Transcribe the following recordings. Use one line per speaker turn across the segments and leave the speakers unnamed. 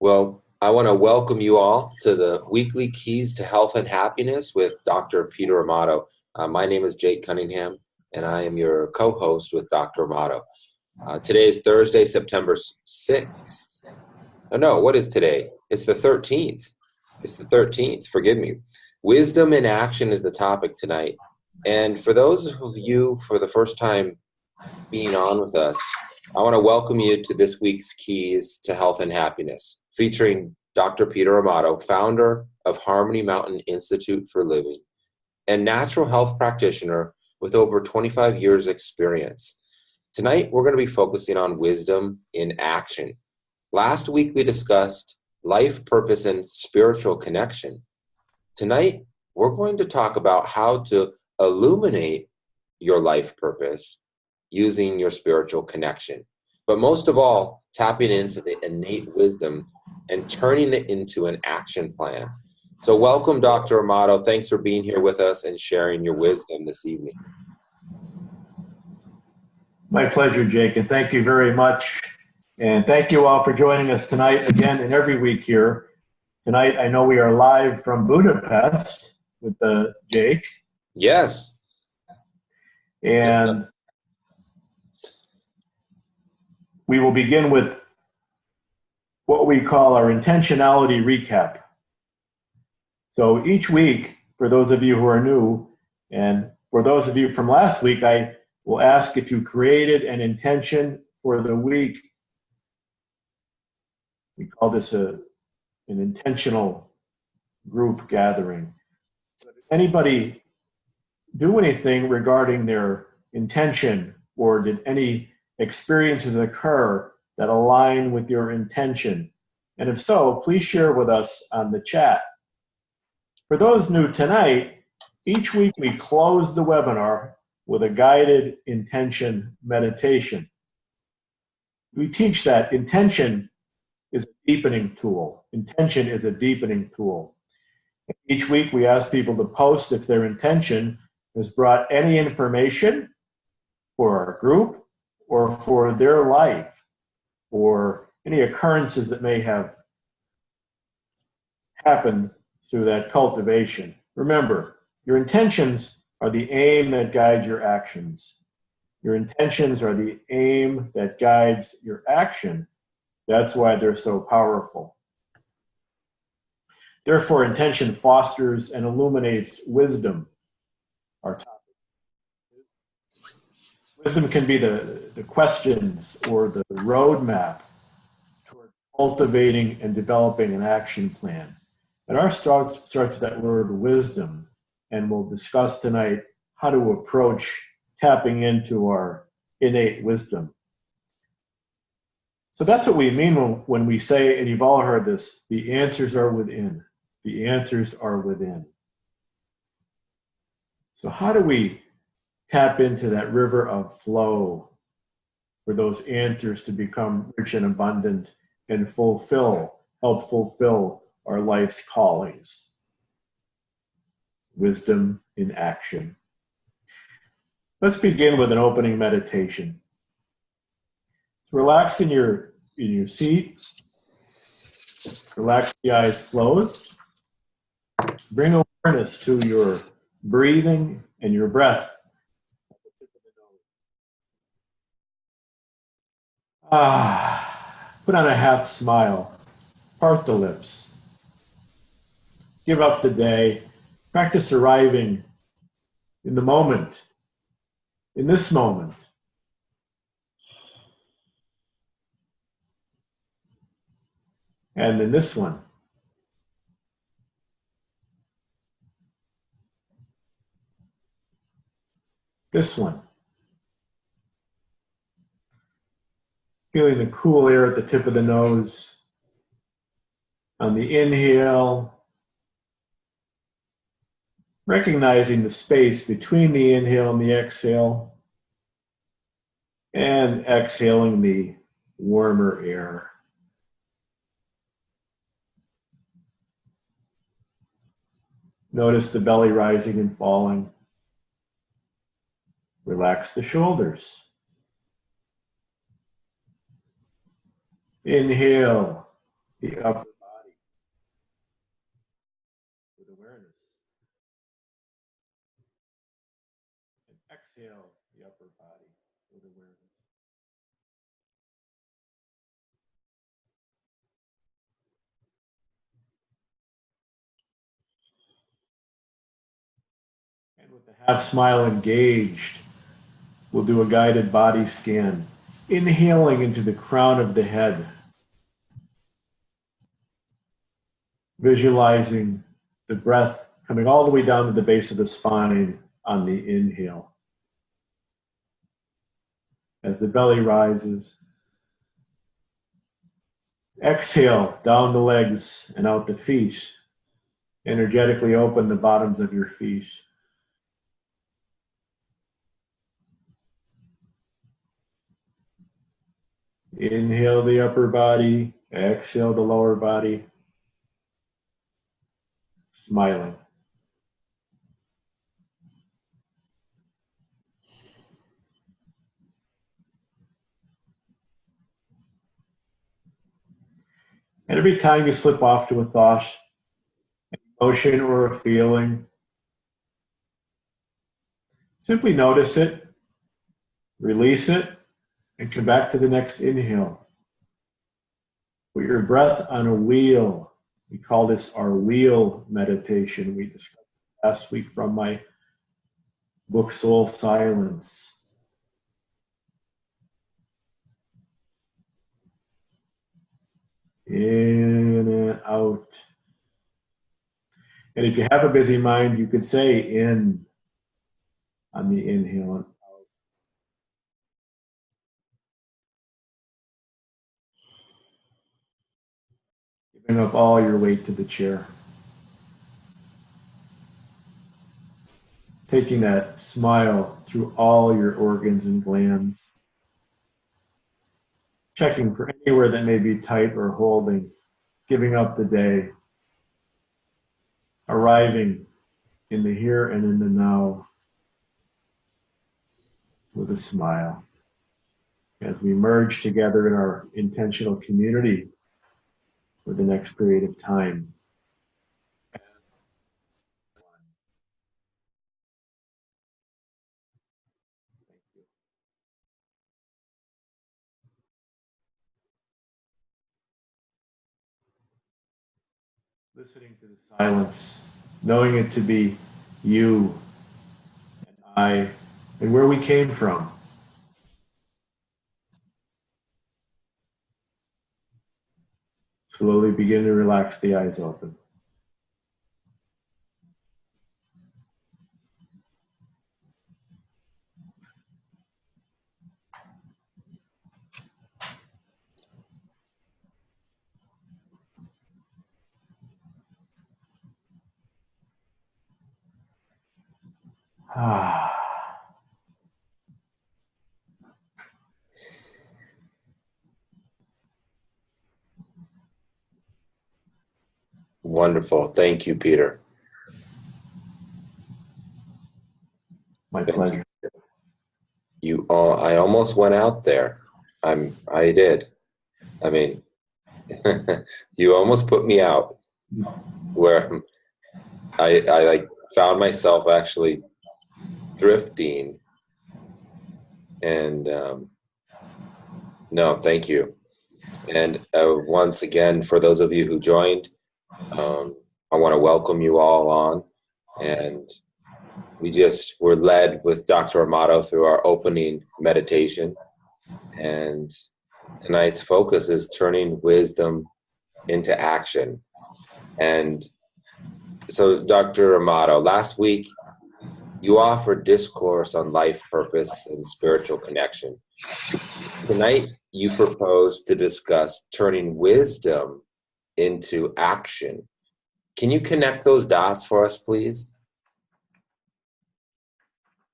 Well, I want to welcome you all to the weekly Keys to Health and Happiness with Dr. Peter Amato. My name is Jake Cunningham, and I am your co-host with Dr. Amato. Today is Thursday, September 6th. Oh, no, what is today? It's the 13th. It's the 13th, forgive me. Wisdom in action is the topic tonight. And for those of you for the first time being on with us, I want to welcome you to this week's Keys to Health and Happiness, featuring Dr. Peter Amato, founder of Harmony Mountain Institute for Living, and natural health practitioner with over 25 years experience. Tonight, we're going to be focusing on wisdom in action. Last week, we discussed life purpose and spiritual connection. Tonight, we're going to talk about how to illuminate your life purpose using your spiritual connection. But most of all, tapping into the innate wisdom and turning it into an action plan. So welcome, Dr. Amato. Thanks for being here with us and sharing your wisdom this evening.
My pleasure, Jake, and thank you very much. And thank you all for joining us tonight again and every week here. Tonight, I know we are live from Budapest with Jake.
Yes.
And we will begin with what we call our intentionality recap. So each week, for those of you who are new, and for those of you from last week, I will ask if you created an intention for the week. We call this an intentional group gathering. So did anybody do anything regarding their intention, or did any experiences occur that align with your intention? And if so, please share with us on the chat. For those new tonight, each week we close the webinar with a guided intention meditation. We teach that intention is a deepening tool. Intention is a deepening tool. Each week we ask people to post if their intention has brought any information for our group or for their life, or any occurrences that may have happened through that cultivation. Remember, your intentions are the aim that guides your actions. Your intentions are the aim that guides your action. That's why they're so powerful. Therefore, intention fosters and illuminates wisdom, our topic. Wisdom can be the questions or the roadmap toward cultivating and developing an action plan. And our starts with that word wisdom, and we'll discuss tonight how to approach tapping into our innate wisdom. So that's what we mean when we say, and you've all heard this, the answers are within. The answers are within. So how do we tap into that river of flow for those answers to become rich and abundant and help fulfill our life's callings? Wisdom in action. Let's begin with an opening meditation. So relax in your seat. Relax the eyes closed. Bring awareness to your breathing and your breath. Put on a half smile. Part the lips. Give up the day. Practice arriving in the moment, in this moment. And in this one. This one. Feeling the cool air at the tip of the nose. On the inhale, recognizing the space between the inhale and the exhale, and exhaling the warmer air. Notice the belly rising and falling. Relax the shoulders. Inhale. the upper body with awareness. And exhale the upper body with awareness. And with the half smile engaged, we'll do a guided body scan, inhaling into the crown of the head, visualizing the breath coming all the way down to the base of the spine on the inhale. As the belly rises, exhale down the legs and out the feet. Energetically open the bottoms of your feet. Inhale the upper body, exhale the lower body. Smiling. And every time you slip off to a thought, an emotion, or a feeling, simply notice it, release it, and come back to the next inhale. Put your breath on a wheel. We call this our wheel meditation. We discussed last week from my book, Soul Silence. In and out. And if you have a busy mind, you could say in on the inhale and out. Giving up all your weight to the chair. Taking that smile through all your organs and glands. Checking for anywhere that may be tight or holding. Giving up the day. Arriving in the here and in the now with a smile. As we merge together in our intentional community for the next period of time. Listening to the silence, knowing it to be you and I, and where we came from. Slowly begin to relax the eyes open. Ah.
Wonderful. Thank you, Peter.
My pleasure.
I almost went out there. I did. I mean, you almost put me out where I like found myself actually drifting. And no, thank you. And once again, for those of you who joined, I want to welcome you all on. And we're led with Dr. Amato through our opening meditation. And tonight's focus is turning wisdom into action. And so, Dr. Amato, last week you offered discourse on life purpose and spiritual connection. Tonight, you propose to discuss turning wisdom into action. Can you connect those dots for us, please?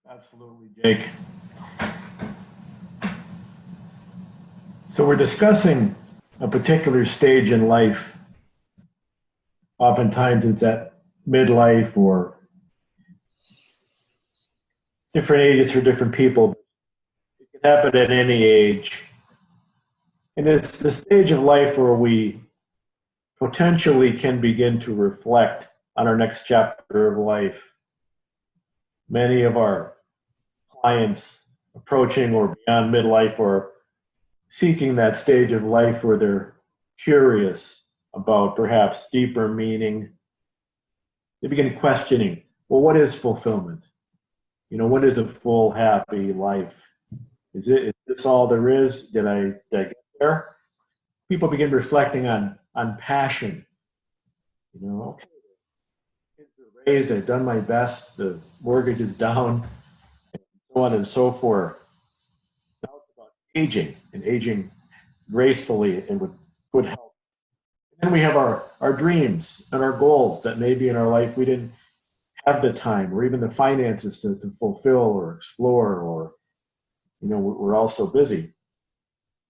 Absolutely, Jake. So we're discussing a particular stage in life. Oftentimes it's at midlife or different ages for different people. It can happen at any age. And it's the stage of life where we potentially can begin to reflect on our next chapter of life. Many of our clients approaching or beyond midlife or seeking that stage of life where they're curious about perhaps deeper meaning, they begin questioning, well, what is fulfillment? What is a full, happy life? Is this all there is? Did I get there? People begin reflecting on passion. Okay, kids are raised, I've done my best, the mortgage is down, and so on and so forth. Now it's about aging, and aging gracefully and with good health. And then we have our dreams and our goals that maybe in our life we didn't have the time or even the finances to fulfill or explore, or we're all so busy.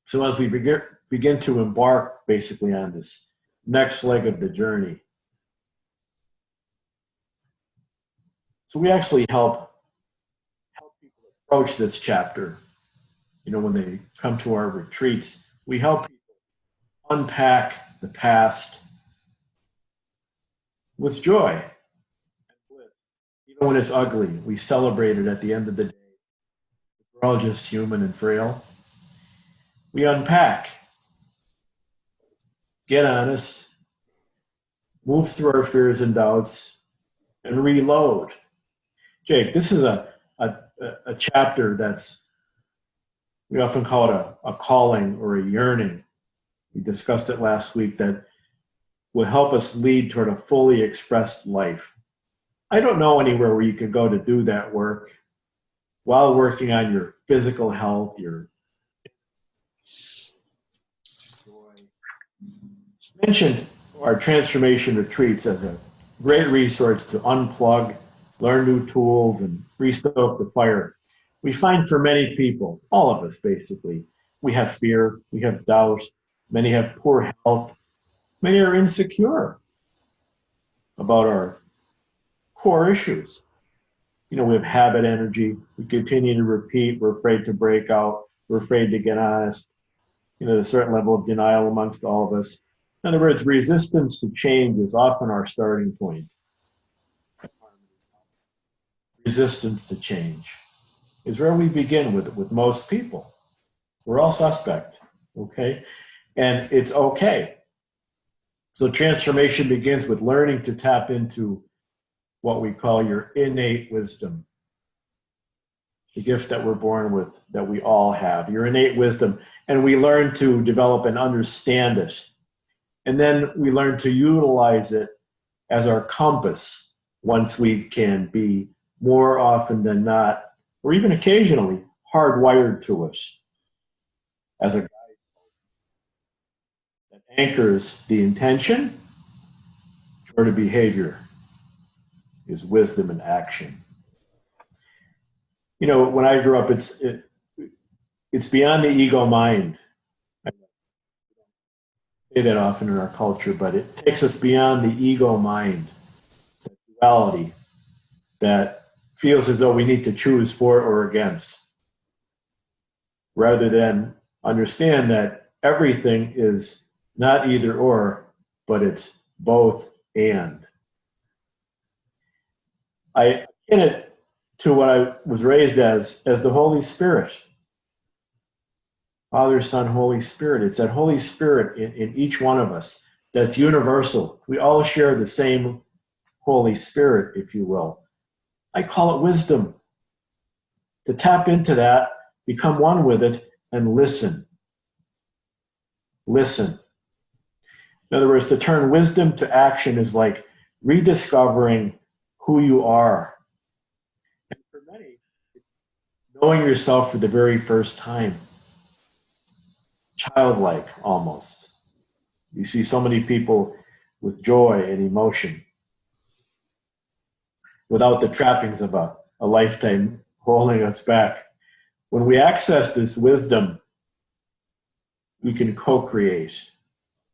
So as we begin to embark basically on this next leg of the journey, so we actually help people approach this chapter. When they come to our retreats, we help people unpack the past with joy and bliss. Even when it's ugly, we celebrate it at the end of the day. We're all just human and frail. We unpack, get honest, move through our fears and doubts, and reload. Jake, this is a chapter that's, we often call it a calling or a yearning. We discussed it last week, that will help us lead toward a fully expressed life. I don't know anywhere where you can go to do that work while working on your physical health, your joy. I mentioned our transformation retreats as a great resource to unplug, learn new tools, and restoke the fire. We find for many people, all of us basically, we have fear, we have doubt, many have poor health, many are insecure about our core issues. We have habit energy, we continue to repeat, we're afraid to break out, we're afraid to get honest. There's a certain level of denial amongst all of us. In other words, resistance to change is often our starting point. Resistance to change is where we begin with most people. We're all suspect, okay? And it's okay. So transformation begins with learning to tap into what we call your innate wisdom, the gift that we're born with, that we all have, your innate wisdom. And we learn to develop and understand it. And then we learn to utilize it as our compass once we can be more often than not, or even occasionally, hardwired to us as a guide that anchors the intention toward a behavior is wisdom in action. When I grew up, it's beyond the ego mind. I don't say that often in our culture, but it takes us beyond the ego mind, the duality that feels as though we need to choose for or against, rather than understand that everything is not either or, but it's both and. I akin it to what I was raised as the Holy Spirit. Father, Son, Holy Spirit. It's that Holy Spirit in each one of us that's universal. We all share the same Holy Spirit, if you will. I call it wisdom. To tap into that, become one with it, and listen. Listen. In other words, to turn wisdom to action is like rediscovering who you are. And for many, it's knowing yourself for the very first time. Childlike, almost. You see so many people with joy and emotion without the trappings of a lifetime holding us back. When we access this wisdom, we can co-create.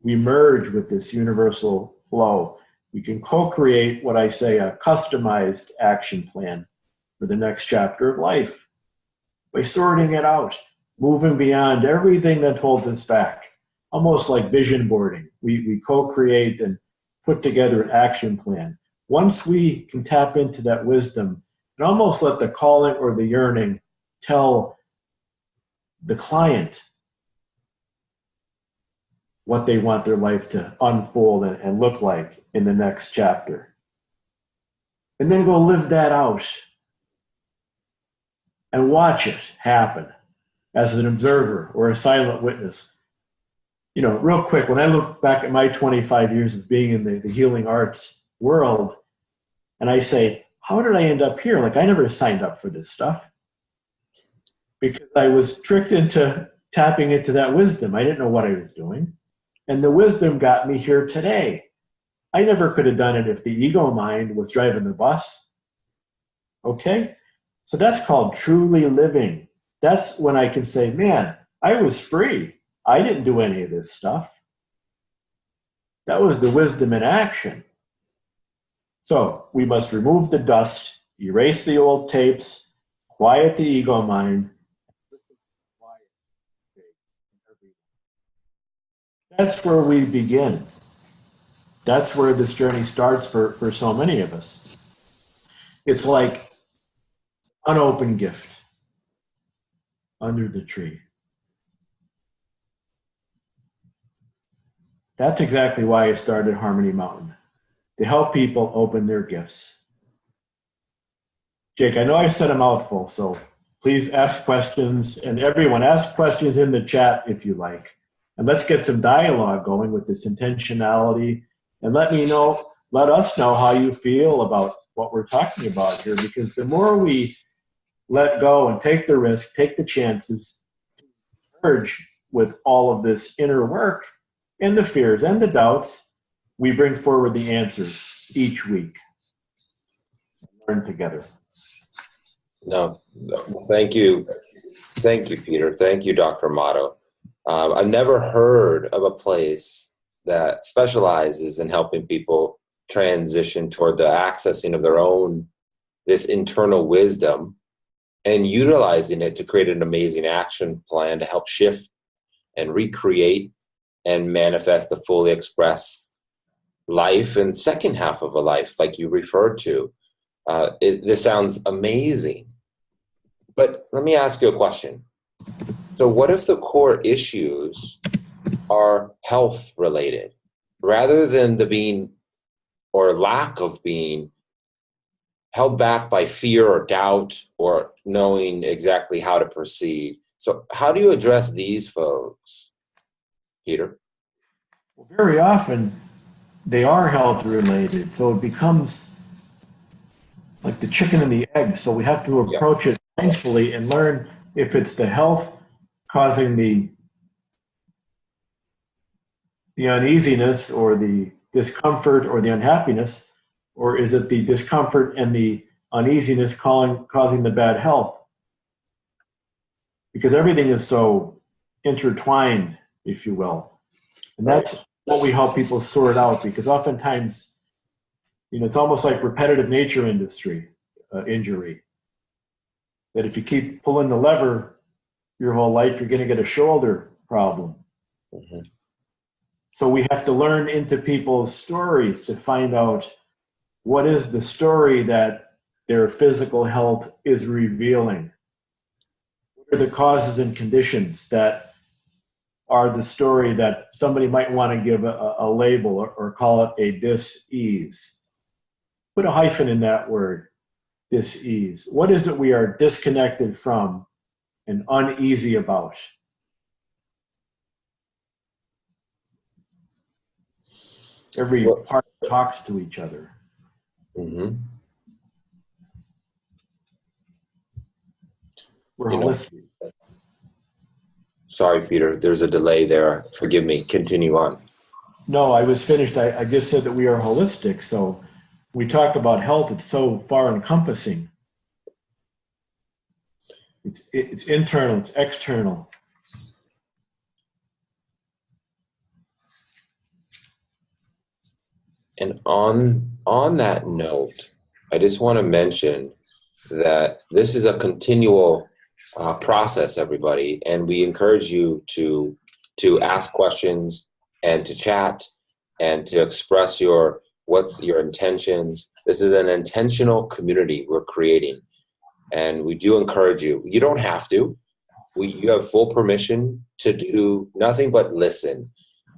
We merge with this universal flow. We can co-create what I say, a customized action plan for the next chapter of life by sorting it out, moving beyond everything that holds us back, almost like vision boarding. We co-create and put together an action plan. Once we can tap into that wisdom and almost let the calling or the yearning tell the client what they want their life to unfold and look like in the next chapter. And then go live that out and watch it happen as an observer or a silent witness. Real quick, when I look back at my 25 years of being in the healing arts world, and I say, how did I end up here? Like, I never signed up for this stuff because I was tricked into tapping into that wisdom. I didn't know what I was doing. And the wisdom got me here today. I never could have done it if the ego mind was driving the bus. Okay? So that's called truly living. That's when I can say, man, I was free. I didn't do any of this stuff. That was the wisdom in action. So we must remove the dust, erase the old tapes, quiet the ego mind. That's where we begin. That's where this journey starts for so many of us. It's like an unopened gift under the tree. That's exactly why I started Harmony Mountain, to help people open their gifts. Jake, I know I said a mouthful, so please ask questions, and everyone ask questions in the chat if you like. And let's get some dialogue going with this intentionality, and let us know how you feel about what we're talking about here, because the more we let go and take the risk, take the chances to merge with all of this inner work and the fears and the doubts, we bring forward the answers each week. Learn together.
No, thank you. Thank you, Peter. Thank you, Dr. Amato. I've never heard of a place that specializes in helping people transition toward the accessing of their own, this internal wisdom, and utilizing it to create an amazing action plan to help shift and recreate and manifest the fully expressed life and second half of a life like you referred to. This sounds amazing. But let me ask you a question. So what if the core issues are health related rather than the being or lack of being held back by fear or doubt or knowing exactly how to proceed? So how do you address these folks, Peter?
Well, very often they are health related, so it becomes like the chicken and the egg. So we have to approach it mindfully and learn if it's the health causing the uneasiness or the discomfort or the unhappiness, or is it the discomfort and the uneasiness causing the bad health? Because everything is so intertwined, if you will. And that's what we help people sort out, because oftentimes, it's almost like repetitive nature injury. That if you keep pulling the lever your whole life, you're going to get a shoulder problem. Mm-hmm. So we have to learn into people's stories to find out what is the story that their physical health is revealing. What are the causes and conditions that are the story that somebody might want to give a label or call it a dis-ease. Put a hyphen in that word, dis-ease. What is it we are disconnected from and uneasy about? Every part talks to each other.
Mm-hmm.
We're holistic.
Sorry, Peter, there's a delay there. Forgive me. Continue on.
No, I was finished. I just said that we are holistic. So we talk about health. It's so far encompassing. It's internal. It's external.
And on that note, I just want to mention that this is a continual process, everybody, and we encourage you to to ask questions and to chat and to express what's your intentions. This is an intentional community we're creating, and we do encourage you. You don't have to. You have full permission to do nothing but listen,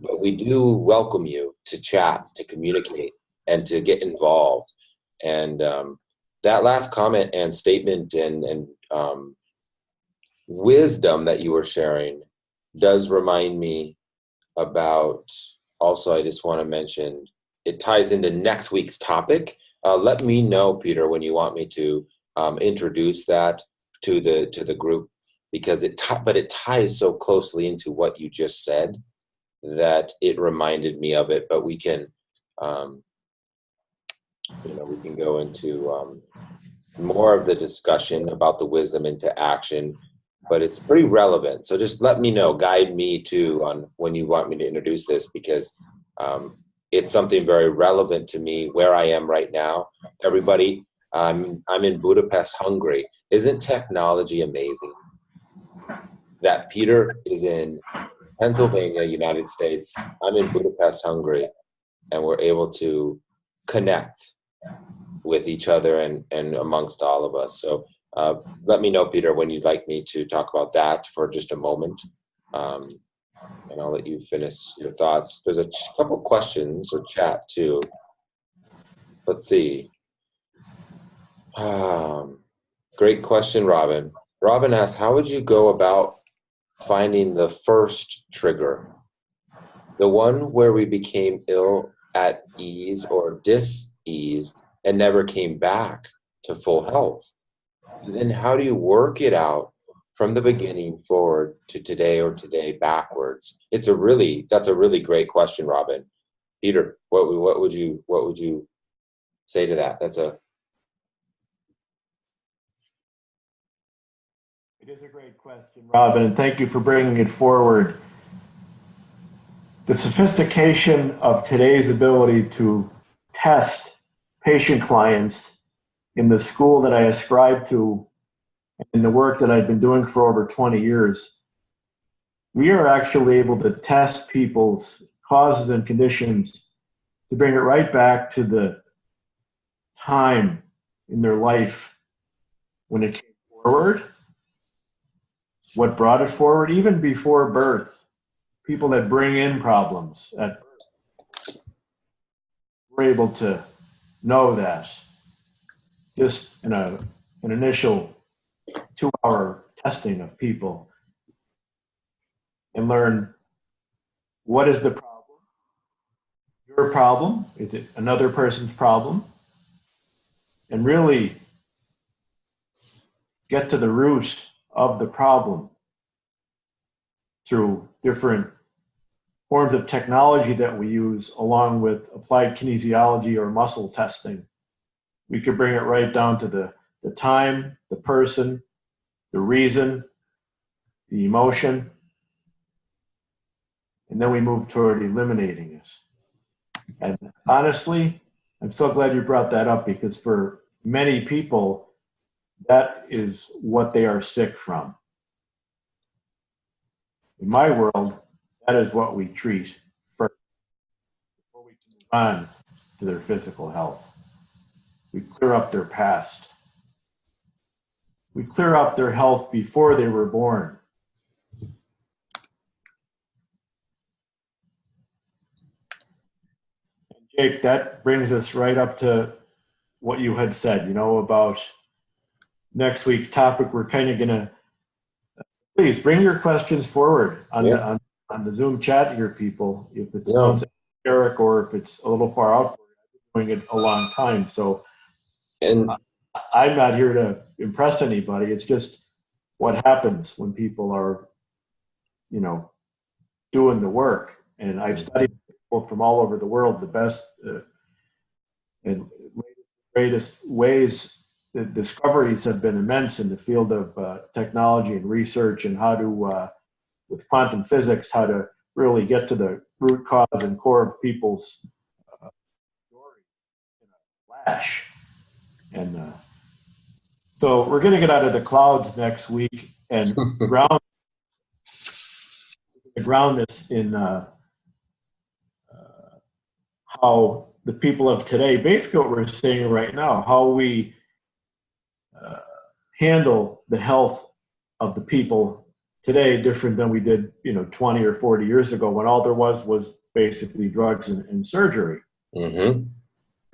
but we do welcome you to chat, to communicate, and to get involved. And that last comment and statement and wisdom that you were sharing does remind me about, also I just want to mention, it ties into next week's topic. Let me know, Peter, when you want me to introduce that to the group, because it ties so closely into what you just said that it reminded me of it. But we can we can go into more of the discussion about the wisdom into action, but it's pretty relevant. So just let me know, guide me too on when you want me to introduce this, because it's something very relevant to me where I am right now. Everybody, I'm in Budapest, Hungary. Isn't technology amazing? That Peter is in Pennsylvania, United States. I'm in Budapest, Hungary, and we're able to connect with each other and amongst all of us. So let me know, Peter, when you'd like me to talk about that for just a moment. And I'll let you finish your thoughts. There's a couple questions or chat too. Let's see. Great question, Robin. Robin asked, how would you go about finding the first trigger? The one where we became ill at ease or dis-eased and never came back to full health. And then how do you work it out from the beginning forward to today or today backwards? That's a really great question, Robin. Peter, what would you say to that?
It is a great question, Robin, and thank you for bringing it forward. The sophistication of today's ability to test patient clients in the school that I ascribe to and the work that I've been doing for over 20 years, we are actually able to test people's causes and conditions to bring it right back to the time in their life when it came forward, what brought it forward, even before birth. People that bring in problems at birth, we're able to know that just in an initial 2-hour testing of people and learn what is the problem. Your problem? Is it another person's problem? And really get to the root of the problem through different forms of technology that we use, along with applied kinesiology or muscle testing. We could bring it right down to the time, the person, the reason, the emotion, and then we move toward eliminating it. And honestly, I'm so glad you brought that up, because for many people, that is what they are sick from. In my world, that is what we treat first before we can move on to their physical health. We clear up their past. We clear up their health before they were born. And Jake, that brings us right up to what you had said, about next week's topic. We're kind of going to, please bring your questions forward on the Zoom chat here, people. If it sounds Eric, or if it's a little far out, I've been doing it a long time. So, and I'm not here to impress anybody. It's just what happens when people are, doing the work. And I've studied people from all over the world, the best and greatest ways. The discoveries have been immense in the field of technology and research, and how to, with quantum physics, how to really get to the root cause and core of people's stories in a flash. And so we're going to get out of the clouds next week and ground ground this in how the people of today, basically what we're seeing right now, how we handle the health of the people today different than we did, 20 or 40 years ago when all there was basically drugs and surgery.
Mm-hmm.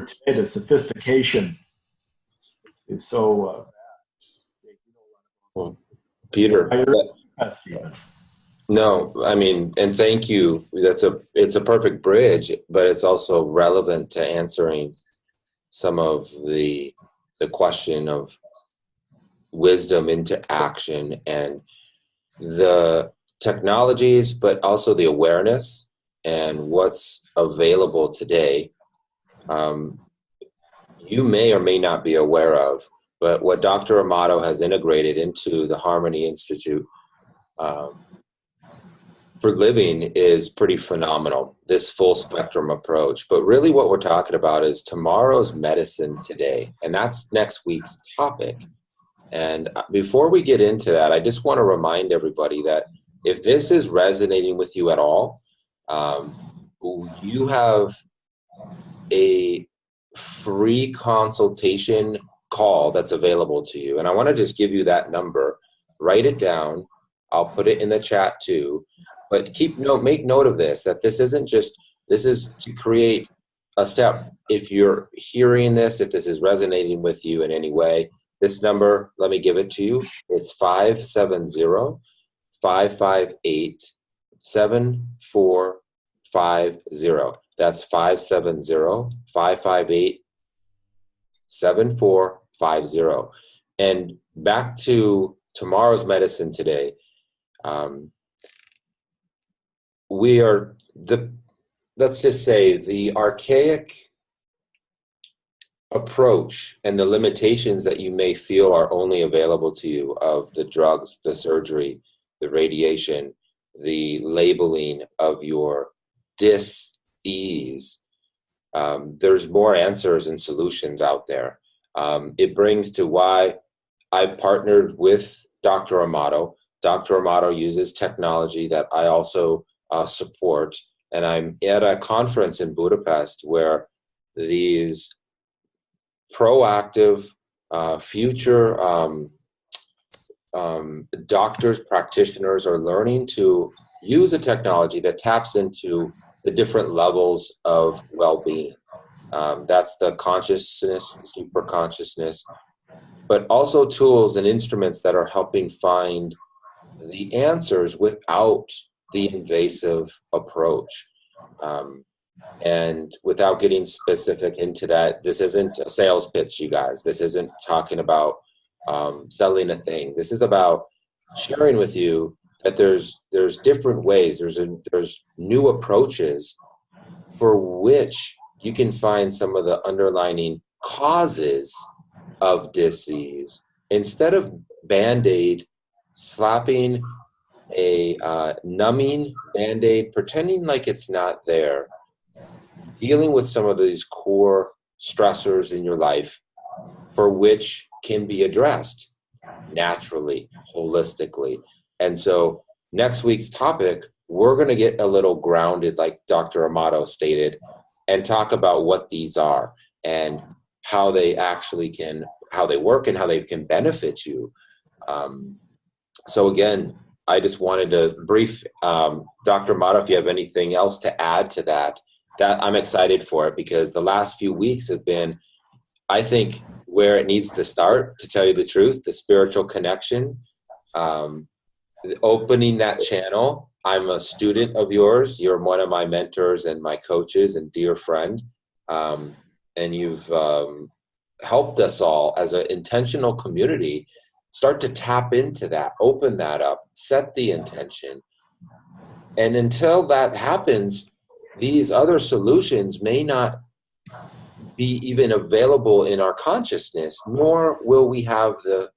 Today, the sophistication is so
Well, Peter. No, I mean, and thank you. It's a perfect bridge, but it's also relevant to answering some of the question of wisdom into action and the technologies, but also the awareness and what's available today. You may or may not be aware of, but what Dr. Amato has integrated into the Harmony Institute for living is pretty phenomenal, this full spectrum approach. But really what we're talking about is tomorrow's medicine today, and that's next week's topic. And before we get into that, I just want to remind everybody that if this is resonating with you at all, you have a free consultation call that's available to you. And I want to just give you that number. Write it down. I'll put it in the chat too. But make note of this, that this is to create a step. If you're hearing this, if this is resonating with you in any way, this number, let me give it to you. It's 570-558-7450. That's 570-558-7450. And back to tomorrow's medicine today. Let's just say the archaic approach and the limitations that you may feel are only available to you of the drugs, the surgery, the radiation, the labeling of your dis-ease. There's more answers and solutions out there. It brings to why I've partnered with Dr. Amato. Dr. Amato uses technology that I also support, and I'm at a conference in Budapest where these proactive future doctors, practitioners are learning to use a technology that taps into the different levels of well-being. That's the consciousness, the super consciousness, but also tools and instruments that are helping find the answers without the invasive approach. And without getting specific into that, this isn't a sales pitch, you guys. This isn't talking about selling a thing. This is about sharing with you that there's different ways, there's new approaches for which you can find some of the underlying causes of disease. Instead of Band-Aid, slapping a numbing Band-Aid, pretending like it's not there, dealing with some of these core stressors in your life for which can be addressed naturally, holistically. And so next week's topic, we're going to get a little grounded, like Dr. Amato stated, and talk about what these are and how they work and how they can benefit you. So again, I just wanted to brief Dr. Amato, if you have anything else to add to that I'm excited for it, because the last few weeks have been, I think, where it needs to start, to tell you the truth, the spiritual connection, opening that channel. I'm a student of yours. You're one of my mentors and my coaches and dear friend. And you've helped us all as an intentional community start to tap into that, open that up, set the intention. And until that happens, these other solutions may not be even available in our consciousness, nor will we have the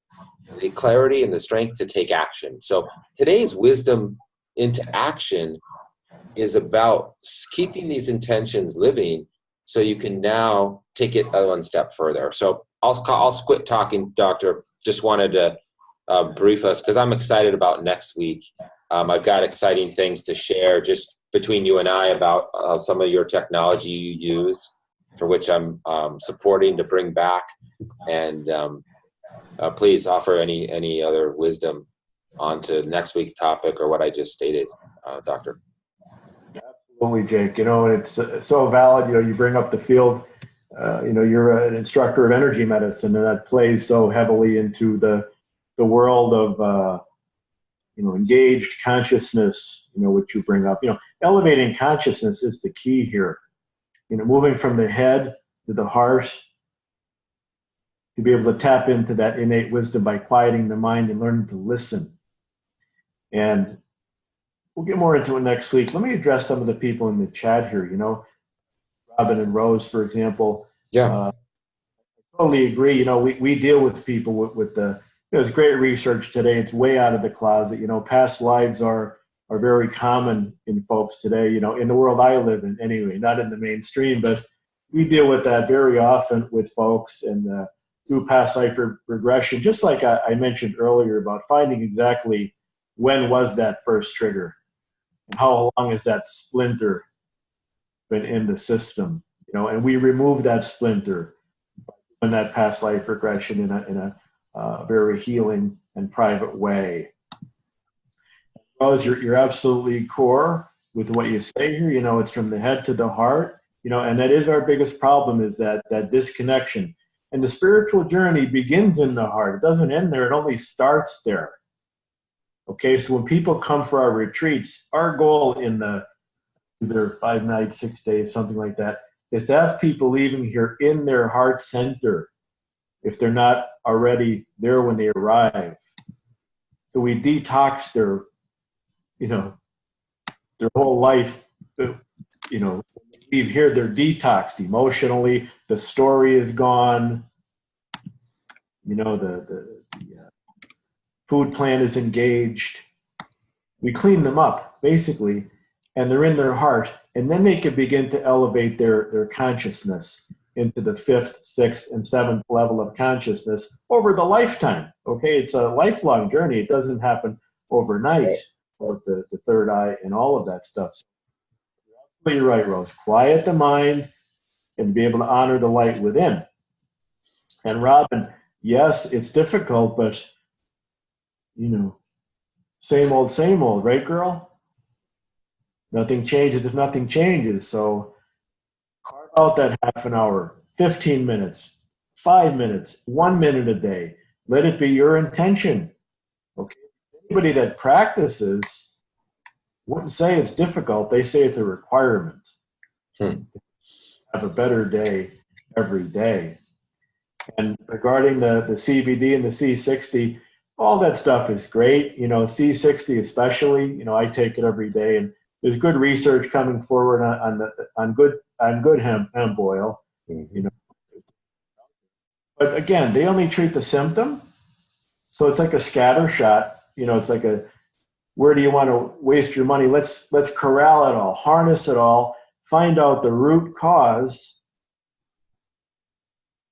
clarity and the strength to take action. So today's wisdom into action is about keeping these intentions living so you can now take it one step further. So I'll quit talking, Doctor. Just wanted to brief us, because I'm excited about next week I've got exciting things to share just between you and I about some of your technology you use, for which I'm supporting to bring back. And please offer any other wisdom onto next week's topic or what I just stated, Doctor.
Absolutely, Jake. It's so valid. You bring up the field. You're an instructor of energy medicine, and that plays so heavily into the world of engaged consciousness. Which you bring up. Elevating consciousness is the key here. Moving from the head to the heart, to be able to tap into that innate wisdom by quieting the mind and learning to listen. And we'll get more into it next week. Let me address some of the people in the chat here. Robin and Rose, for example.
Yeah.
I totally agree. We deal with people with the, there's great research today. It's way out of the closet. Past lives are very common in folks today, in the world I live in anyway, not in the mainstream, but we deal with that very often with folks and do past life regression, just like I mentioned earlier about finding exactly when was that first trigger and how long has that splinter been in the system, and we remove that splinter in that past life regression in a very healing and private way. Rose, you're absolutely core with what you say here. It's from the head to the heart, and that is our biggest problem, is that disconnection. And the spiritual journey begins in the heart. It doesn't end there. It only starts there. Okay, so when people come for our retreats, our goal in either 5 nights, 6 days, something like that, is to have people leaving here in their heart center, if they're not already there when they arrive. So we detox their whole life. Leave here, they're detoxed emotionally. The story is gone. The food plan is engaged. We clean them up, basically, and they're in their heart. And then they can begin to elevate their consciousness into the 5th, 6th, and 7th level of consciousness over the lifetime. Okay, it's a lifelong journey. It doesn't happen overnight, with the third eye and all of that stuff. So you're right, Rose. Quiet the mind and be able to honor the light within. And Robin, yes, it's difficult, but same old, right, girl? Nothing changes if nothing changes. So carve out that half an hour, 15 minutes, 5 minutes, 1 minute a day. Let it be your intention. Okay. Anybody that practices wouldn't say it's difficult. They say it's a requirement. Have a better day every day. And regarding the CBD and the C60, all that stuff is great. C60 especially, I take it every day, and there's good research coming forward on good hemp oil.
Mm-hmm.
But again, they only treat the symptom. So it's like a scatter shot. It's like where do you want to waste your money? Let's corral it all, harness it all, find out the root cause,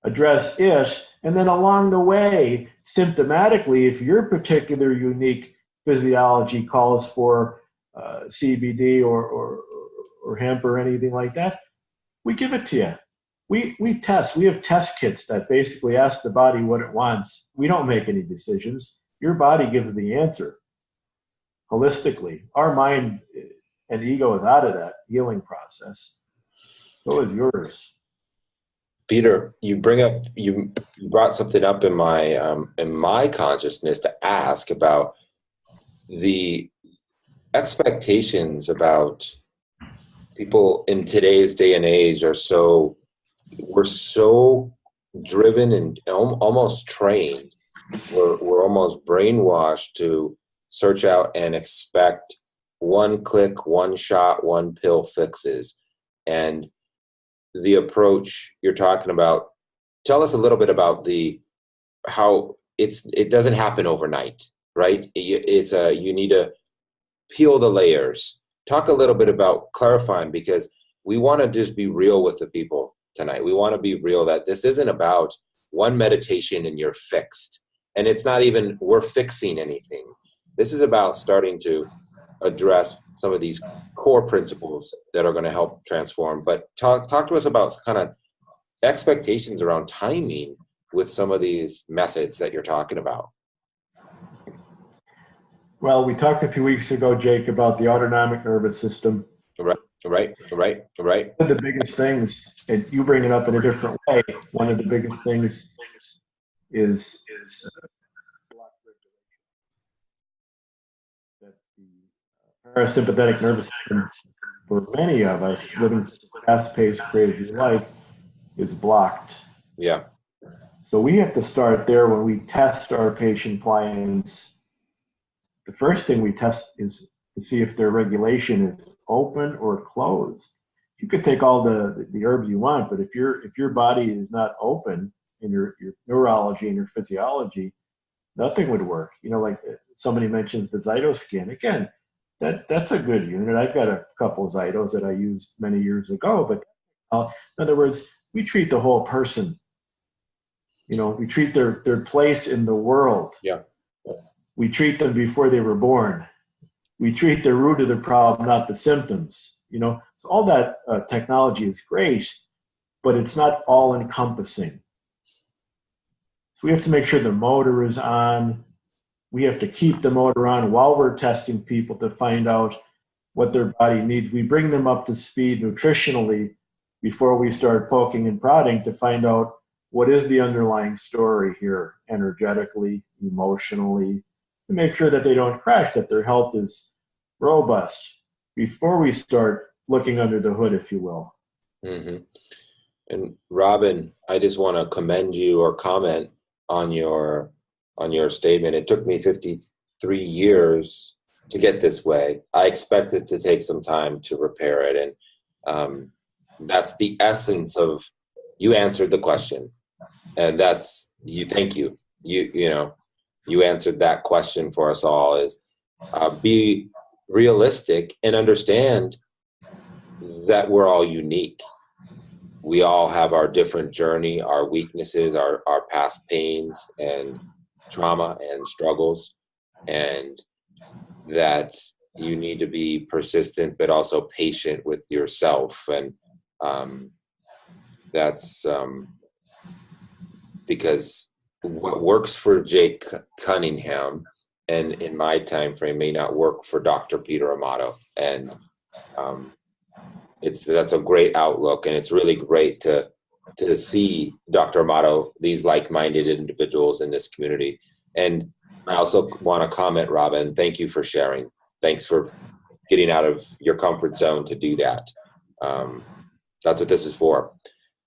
address it, and then along the way, symptomatically, if your particular unique physiology calls for CBD or hemp or anything like that, we give it to you. We test. We have test kits that basically ask the body what it wants. We don't make any decisions. Your body gives the answer holistically. Our mind and ego is out of that healing process. So is yours.
Peter, you brought something up in my consciousness to ask about the expectations about people in today's day and age. We're so driven and almost trained. We're almost brainwashed to search out and expect one click, one shot, one pill fixes. And the approach you're talking about, tell us a little bit about how it doesn't happen overnight, right? You need to peel the layers. Talk a little bit about clarifying, because we want to just be real with the people tonight. We want to be real that this isn't about one meditation and you're fixed. And it's not even we're fixing anything. This is about starting to address some of these core principles that are going to help transform. But talk to us about kind of expectations around timing with some of these methods that you're talking about.
Well, we talked a few weeks ago, Jake, about the autonomic nervous system.
Right.
One of the biggest things, and you bring it up in a different way, one of the biggest things is that the parasympathetic nervous system, for many of us living fast-paced, crazy life, is blocked.
Yeah.
So we have to start there when we test our patient clients. The first thing we test is to see if their regulation is open or closed. You could take all the herbs you want, but if your body is not open in your neurology and your physiology, nothing would work. You know, like somebody mentions the Zytoscan. Again, that's a good unit. I've got a couple of Zytos that I used many years ago, but in other words, we treat the whole person. You know, we treat their place in the world.
Yeah.
We treat them before they were born. We treat the root of the problem, not the symptoms. You know, so all that technology is great, but it's not all encompassing. So we have to make sure the motor is on. We have to keep the motor on while we're testing people to find out what their body needs. We bring them up to speed nutritionally before we start poking and prodding to find out what is the underlying story here, energetically, emotionally, to make sure that they don't crash, that their health is robust before we start looking under the hood, if you will.
Mm-hmm. And Robin, I just want to commend you or comment on your statement. It took me 53 years to get this way. I expected to take some time to repair it. And that's the essence of, you answered the question. And that's, thank you. You answered that question for us all, is be realistic and understand that we're all unique. We all have our different journey, our weaknesses, our past pains and trauma and struggles, and that you need to be persistent but also patient with yourself. And that's because what works for Jake Cunningham and in my time frame may not work for Dr. Peter Amato. And that's a great outlook, and it's really great to see Dr. Amato, these like-minded individuals in this community. And I also want to comment, Robin, thank you for sharing. Thanks for getting out of your comfort zone to do that. That's what this is for.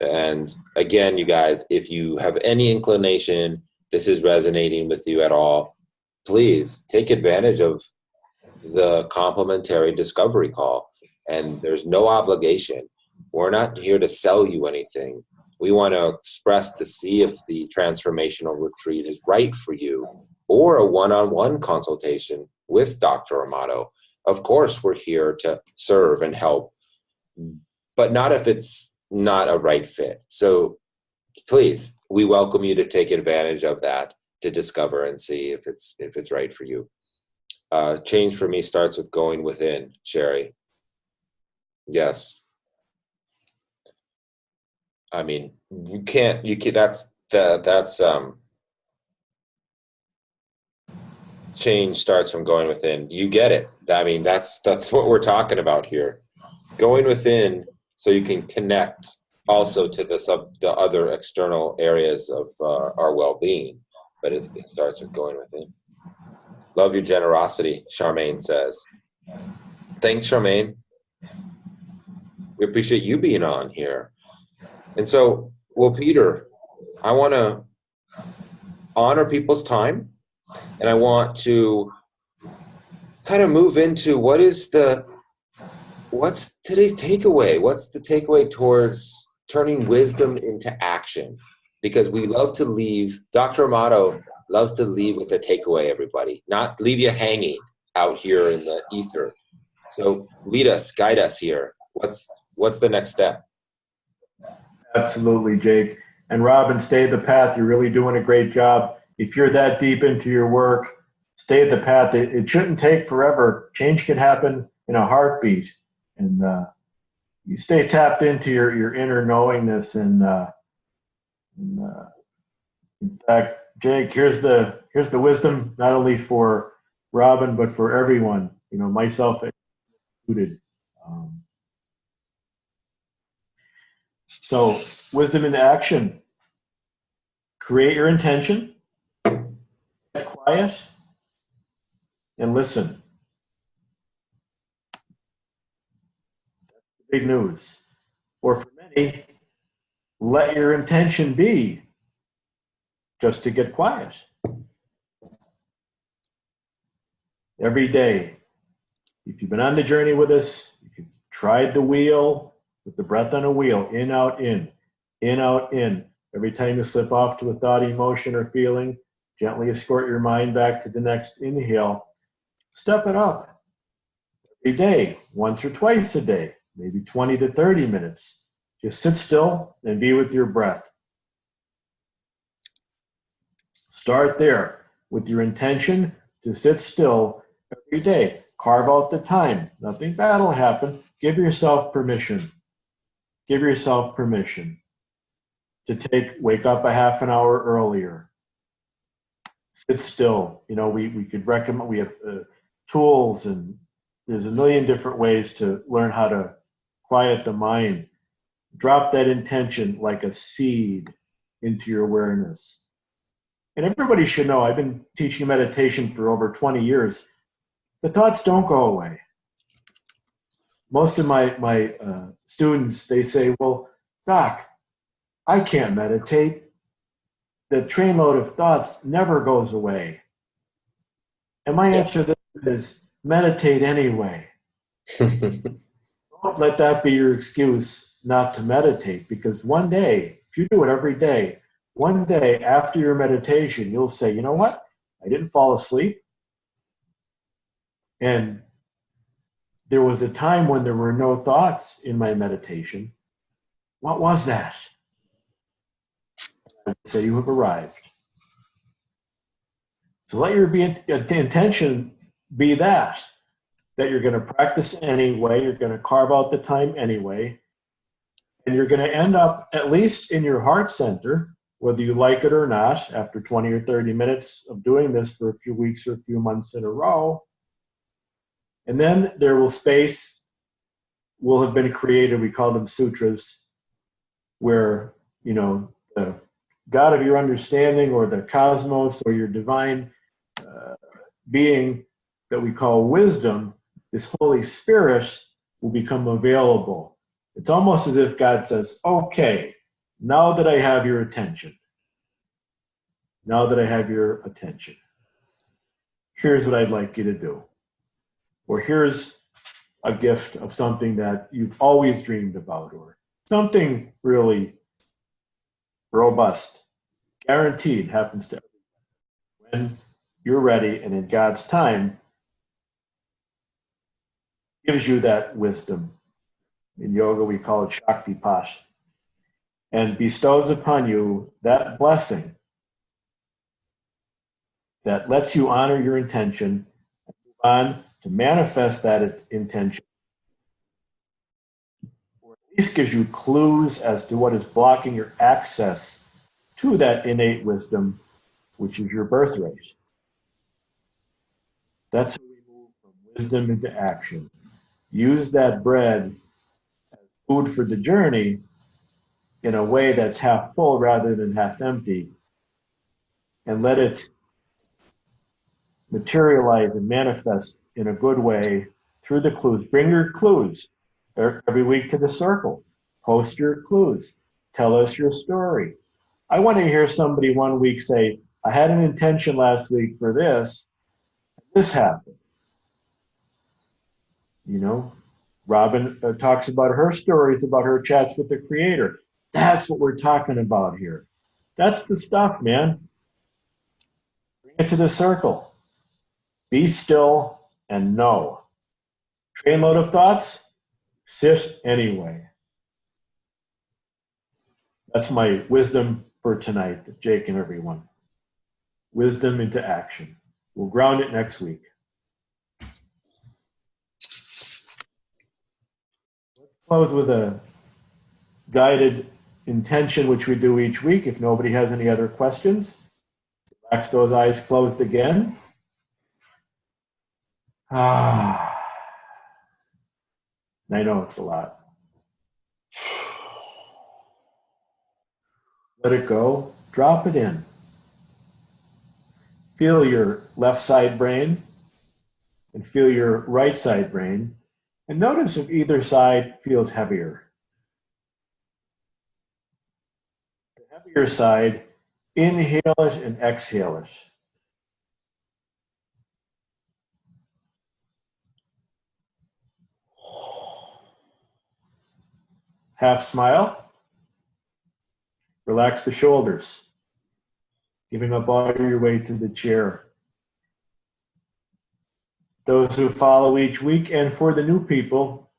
And again, you guys, if you have any inclination, this is resonating with you at all, please take advantage of the complimentary discovery call. And there's no obligation. We're not here to sell you anything. We want to express to see if the transformational retreat is right for you, or a one-on-one consultation with Dr. Amato. Of course, we're here to serve and help, but not if it's not a right fit. So please, we welcome you to take advantage of that, to discover and see if it's right for you. Change for me starts with going within, Sherry. Yes. I mean, that's change starts from going within. You get it. I mean, that's what we're talking about here. Going within so you can connect also to the other external areas of our well-being. But it starts with going within. Love your generosity, Charmaine says. Thanks, Charmaine. We appreciate you being on here. And so, well, Peter, I want to honor people's time, and I want to kind of move into what's today's takeaway? What's the takeaway towards turning wisdom into action? Because we love to leave, Dr. Amato loves to leave with a takeaway, everybody, not leave you hanging out here in the ether. So lead us, guide us here. What's the next step?
Absolutely, Jake. And Robin, stay the path. You're really doing a great job. If you're that deep into your work, stay at the path. It shouldn't take forever. Change can happen in a heartbeat. And you stay tapped into your inner knowingness. In fact, Jake, here's the wisdom, not only for Robin, but for everyone, myself included. So wisdom into action. Create your intention, get quiet, and listen. That's the big news. Or for many, let your intention be just to get quiet. Every day, if you've been on the journey with us, if you've tried the wheel with the breath on a wheel, in, out, in, out, in. Every time you slip off to a thought, emotion, or feeling, gently escort your mind back to the next inhale. Step it up every day, once or twice a day, maybe 20 to 30 minutes. Just sit still and be with your breath. Start there with your intention to sit still every day. Carve out the time. Nothing bad will happen. Give yourself permission. Give yourself permission to wake up a half an hour earlier. Sit still. We could recommend, we have tools, and there's a million different ways to learn how to quiet the mind. Drop that intention like a seed into your awareness. And everybody should know, I've been teaching meditation for over 20 years. The thoughts don't go away. Most of my students, they say, well, Doc, I can't meditate. The trainload of thoughts never goes away. And my answer to that is meditate anyway. Don't let that be your excuse not to meditate, because one day, if you do it every day, one day after your meditation, you'll say, you know what? I didn't fall asleep. And there was a time when there were no thoughts in my meditation. What was that? I would say you have arrived. So let your intention be that you're going to practice anyway, you're going to carve out the time anyway, and you're going to end up, at least in your heart center, whether you like it or not, after 20 or 30 minutes of doing this for a few weeks or a few months in a row. And then there will have been created, we call them sutras, where, the God of your understanding, or the cosmos, or your divine being that we call wisdom, this Holy Spirit, will become available. It's almost as if God says, okay, now that I have your attention, here's what I'd like you to do. Or here's a gift of something that you've always dreamed about, or something really robust, guaranteed, happens to everyone. When you're ready and in God's time, gives you that wisdom. In yoga, we call it Shaktipat, and bestows upon you that blessing that lets you honor your intention and move on to manifest that intention, or at least gives you clues as to what is blocking your access to that innate wisdom, which is your birthright. That's how we move from wisdom into action. Use that bread as food for the journey in a way that's half full rather than half empty, and let it materialize and manifest in a good way through the clues. Bring your clues every week to the circle. Post your clues. Tell us your story. I want to hear somebody one week say, I had an intention last week for this. This happened. Robin talks about her stories, about her chats with the Creator. That's what we're talking about here. That's the stuff, man. Bring it to the circle. Be still and know. Trainload of thoughts, sit anyway. That's my wisdom for tonight, Jake and everyone. Wisdom into action. We'll ground it next week. Let's close with a guided intention, which we do each week. If nobody has any other questions, relax those eyes closed again. I know it's a lot. Let it go. Drop it in. Feel your left side brain and feel your right side brain. And notice if either side feels heavier. The heavier side, inhale it and exhale it. Half smile. Relax the shoulders, giving up all your weight to the chair. Those who follow each week, and for the new people,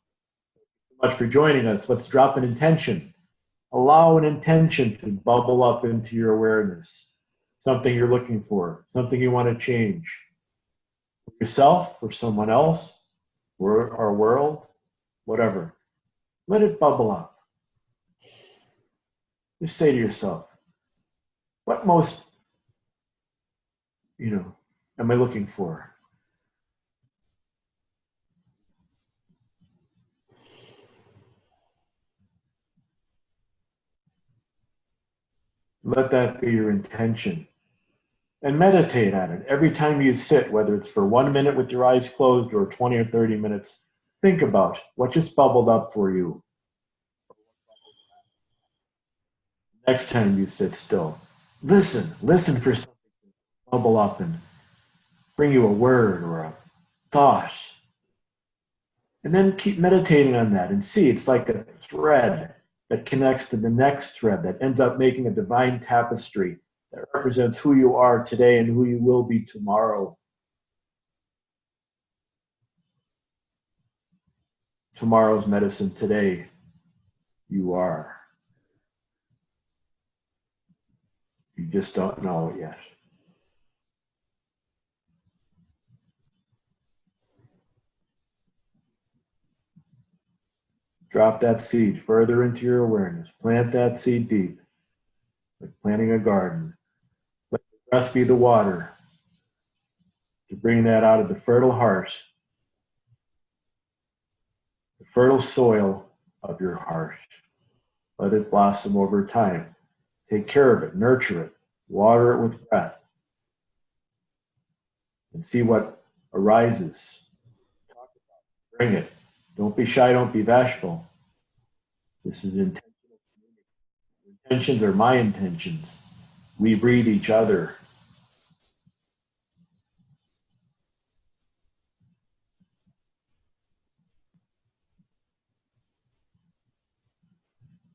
thank you so much for joining us. Let's drop an intention. Allow an intention to bubble up into your awareness. Something you're looking for, something you want to change. For yourself, for someone else, for our world, whatever. Let it bubble up. Just say to yourself, what most, am I looking for? Let that be your intention. And meditate on it. Every time you sit, whether it's for 1 minute with your eyes closed or 20 or 30 minutes, think about what just bubbled up for you. Next time you sit still, listen for something to bubble up and bring you a word or a thought. And then keep meditating on that and see it's like a thread that connects to the next thread that ends up making a divine tapestry that represents who you are today and who you will be tomorrow. Tomorrow's medicine, today you are. You just don't know it yet. Drop that seed further into your awareness. Plant that seed deep, like planting a garden. Let the breath be the water to bring that out of the fertile heart, the fertile soil of your heart. Let it blossom over time. Take care of it, nurture it, water it with breath, and see what arises. Talk about it, bring it. Don't be shy, don't be bashful. This is intentional community. Intentions are my intentions. We breed each other.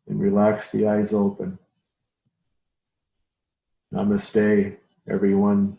And relax the eyes open. Namaste, everyone.